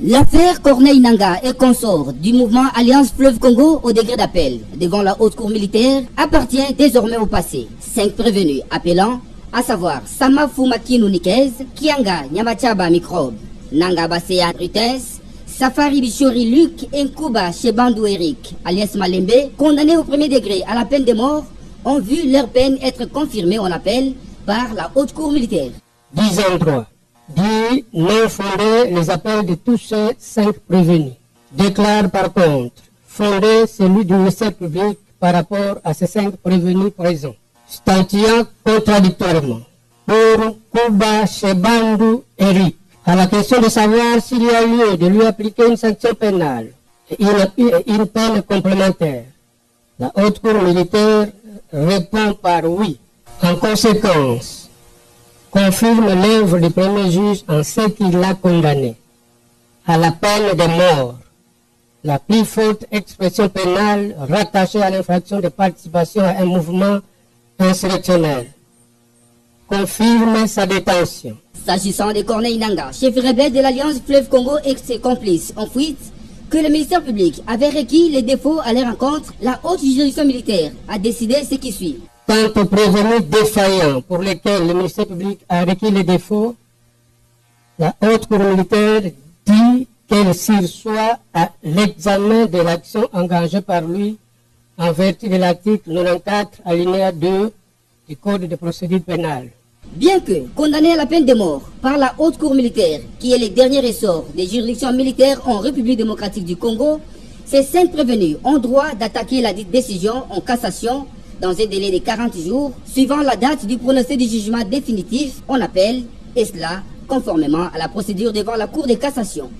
L'affaire Corneille Nangaa et consorts du mouvement Alliance Fleuve Congo au degré d'appel devant la haute cour militaire appartient désormais au passé. 5 prévenus appelant, à savoir Sama Fumakinu Nikez, Kianga Nyamachaba Microbe, Nanga Baseya Rutens, Safari Bichori Luc et Nkuba Chebandou Eric, alias Malembe, condamnés au premier degré à la peine de mort, ont vu leur peine être confirmée en appel par la haute cour militaire. 10 endroits. Dit non fondé les appels de tous ces 5 prévenus. Déclare par contre fondé celui du ministère public par rapport à ces 5 prévenus présents. Statuant contradictoirement pour Kuba Chebandou Eric à la question de savoir s'il y a lieu de lui appliquer une sanction pénale et une peine complémentaire. La haute cour militaire répond par oui. En conséquence, confirme l'œuvre du premier juge en ce qu'il l'a condamné à la peine de mort, la plus forte expression pénale rattachée à l'infraction de participation à un mouvement insurrectionnel. Confirme sa détention. S'agissant de Corneille Nangaa, chef rebelle de l'Alliance Fleuve Congo et ses complices en fuite, que le ministère public avait requis les défauts à leur rencontre, la haute juridiction militaire a décidé ce qui suit. Quant aux prévenus défaillants pour lesquels le ministère public a requis les défauts, la haute cour militaire dit qu'elle sursoit à l'examen de l'action engagée par lui en vertu de l'article 94 alinéa 2 du Code de procédure pénale. Bien que condamnés à la peine de mort par la haute cour militaire, qui est le dernier ressort des juridictions militaires en République démocratique du Congo, ces 5 prévenus ont droit d'attaquer la décision en cassation dans un délai de 40 jours, suivant la date du prononcé du jugement définitif en appel, et cela conformément à la procédure devant la Cour de cassation.